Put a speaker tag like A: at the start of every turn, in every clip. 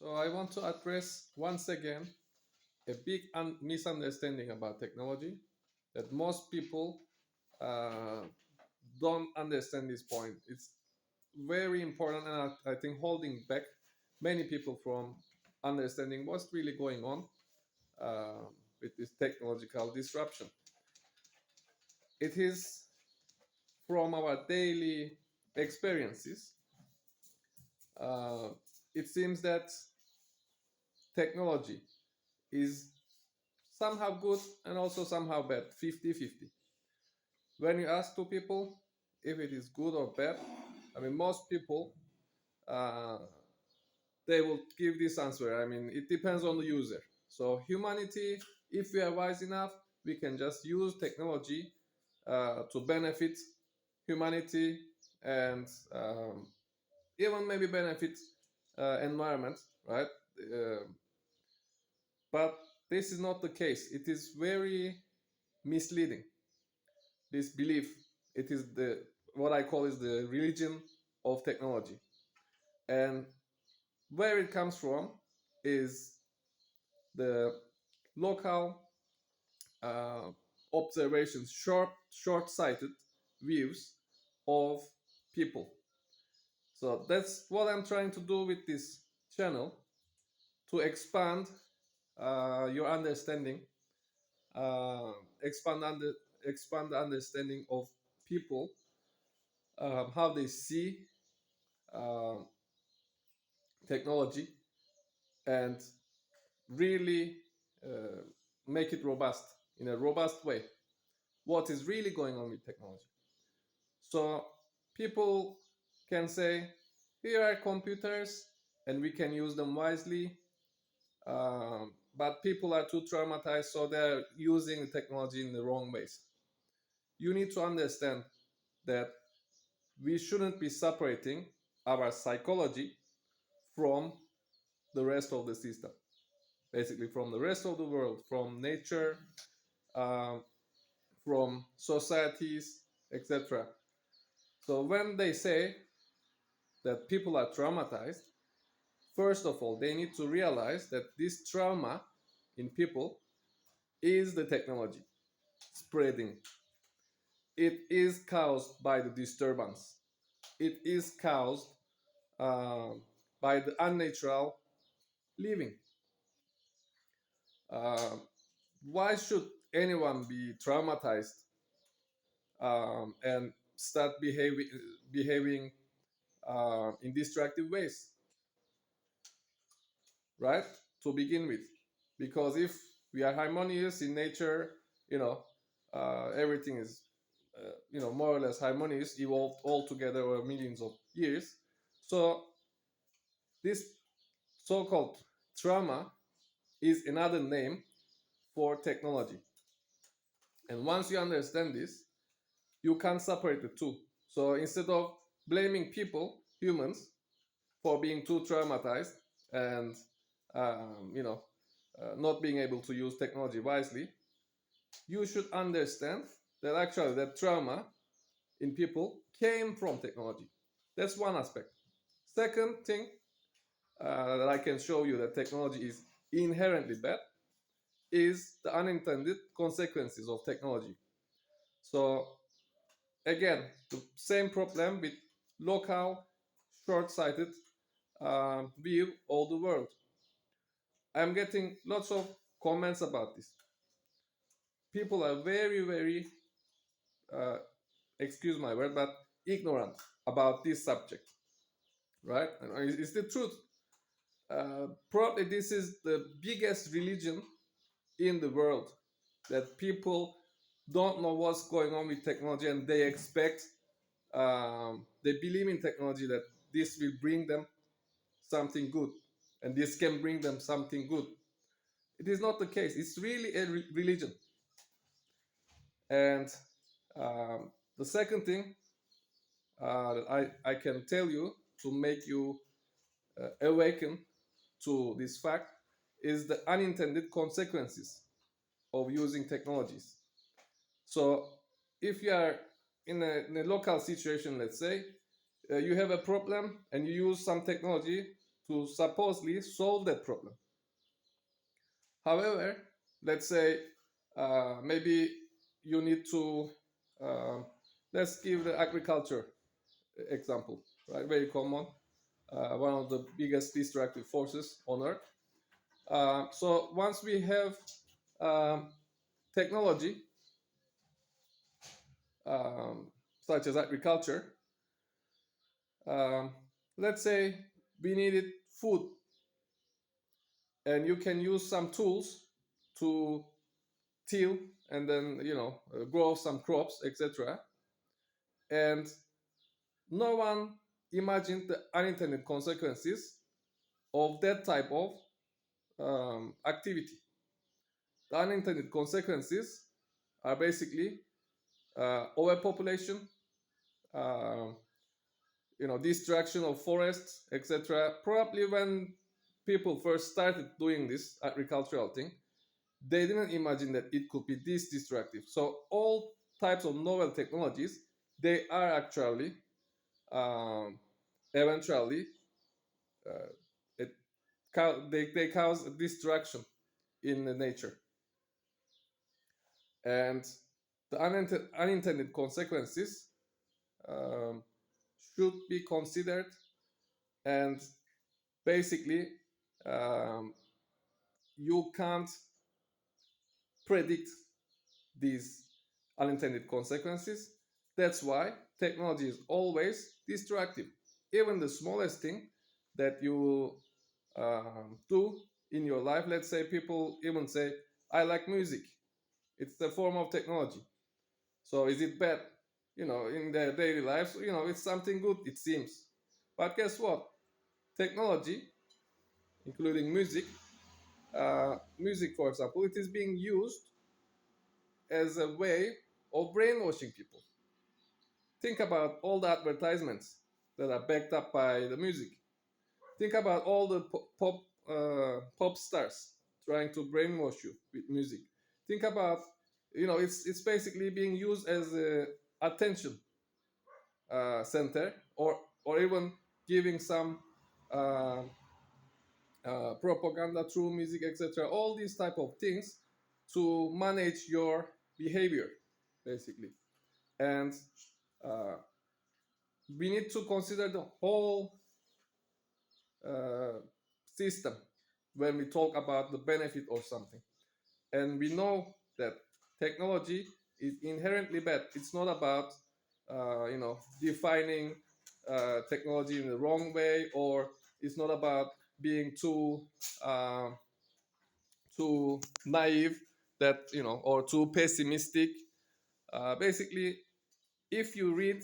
A: So I want to address once again a big misunderstanding about technology that most people uh, don't understand this point. It's very important, and I think holding back many people from understanding what's really going on with this technological disruption. It is from our daily experiences. Uh, it seems that technology is somehow good and also somehow bad, 50-50. When you ask two people if it is good or bad, I mean, most people, uh, they will give this answer. I mean, it depends on the user. So humanity, if we are wise enough, we can just use technology to benefit humanity and even maybe benefit environment, right? Uh, but this is not the case. It is very misleading. This belief, it is the what I call is the religion of technology, and where it comes from is the local uh, observations, short-sighted views of people. So that's what I'm trying to do with this channel, to expand your understanding, uh, expand under expand the understanding of people, how they see uh, technology, and really uh, make it robust in a robust way. What is really going on with technology? So people can say, here are computers and we can use them wisely. But people are too traumatized, so they're using the technology in the wrong ways. You need to understand that we shouldn't be separating our psychology from the rest of the system, basically from the rest of the world, from nature, um, from societies, etc. So when they say that people are traumatized, first of all, they need to realize that this trauma in people is the technology spreading. It is caused by the disturbance. It is caused uh, by the unnatural living. Uh, why should anyone be traumatized and start behaving in destructive ways, right? To begin with, because if we are harmonious in nature, you know, everything is, more or less harmonious, evolved all together over millions of years. So this so-called trauma is another name for technology. And once you understand this, you can separate the two. So instead of blaming people, humans, for being too traumatized and not being able to use technology wisely, you should understand that actually that trauma in people came from technology. That's one aspect. Second thing that I can show you that technology is inherently bad is the unintended consequences of technology. So again, the same problem with local, short-sighted view of the world. I'm getting lots of comments about this. People are very, very, uh, excuse my word, but ignorant about this subject, right? And it's the truth. Probably this is the biggest religion in the world, that people don't know what's going on with technology and they expect, they believe in technology that this will bring them something good and this can bring them something good. It is not the case. It's really a religion. And the second thing I can tell you to make you awaken to this fact is the unintended consequences of using technologies. So, if you are in a local situation, let's say, you have a problem and you use some technology to supposedly solve that problem. However, let's say maybe you need to, uh, let's give the agriculture example, right? Very common, one of the biggest destructive forces on Earth. So once we have um, technology, um, such as agriculture, um, let's say we needed food, and you can use some tools to till and then grow some crops, etc. And no one imagined the unintended consequences of that type of activity. The unintended consequences are basically overpopulation, uh, destruction of forests, etc. Probably when people first started doing this agricultural thing, they didn't imagine that it could be this destructive. So all types of novel technologies, they are actually um, eventually uh, it, they cause destruction in the nature, and the unintended consequences um, should be considered, and basically um, you can't predict these unintended consequences. That's why technology is always destructive. Even the smallest thing that you do in your life, let's say people even say, I like music. It's a form of technology. So is it bad? In their daily lives, it's something good, it seems. But guess what? Technology, including music, for example, it is being used as a way of brainwashing people. Think about all the advertisements that are backed up by the music. Think about all the pop stars trying to brainwash you with music. Think about, it's basically being used as a attention center, or even giving some uh, propaganda through music, etc. All these type of things to manage your behavior, basically. And uh, we need to consider the whole uh, system when we talk about the benefit of something. And we know that technology is inherently bad. It's not about defining technology in the wrong way, or it's not about being uh, too naive, that or too pessimistic. Basically, if you read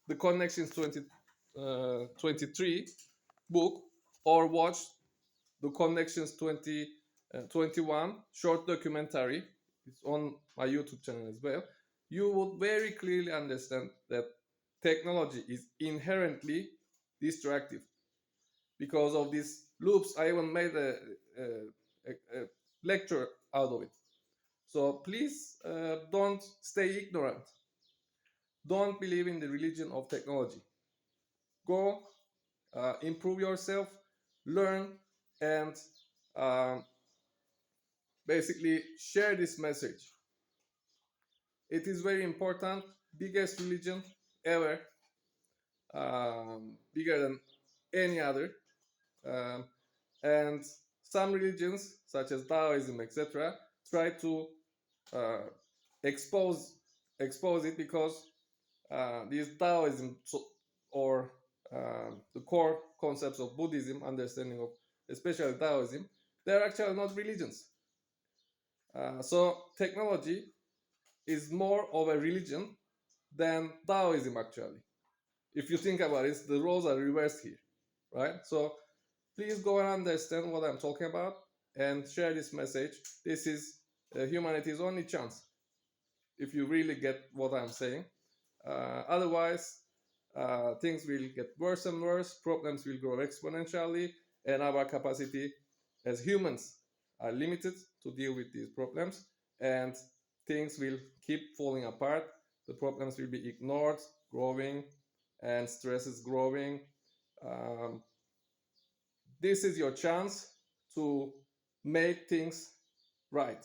A: the Connections 2023 book, or watch the Connections 2021 short documentary, it's on my YouTube channel as well, you would very clearly understand that technology is inherently destructive because of these loops. I even made a lecture out of it. So please don't stay ignorant. Don't believe in the religion of technology. Go improve yourself, learn, and um, basically share this message. It is very important. Biggest religion ever, bigger than any other. Um, and some religions, such as Taoism, etc., try to uh, expose expose it, because these Taoism, or the core concepts of Buddhism, understanding of especially Taoism, they're actually not religions. So technology is more of a religion than Taoism, actually. If you think about it, the roles are reversed here, right? So please go and understand what I'm talking about and share this message. This is humanity's only chance, if you really get what I'm saying. Otherwise, things will get worse and worse, problems will grow exponentially, and our capacity as humans are limited to deal with these problems, and things will keep falling apart. The problems will be ignored, growing, and stress is growing. Um, this is your chance to make things right.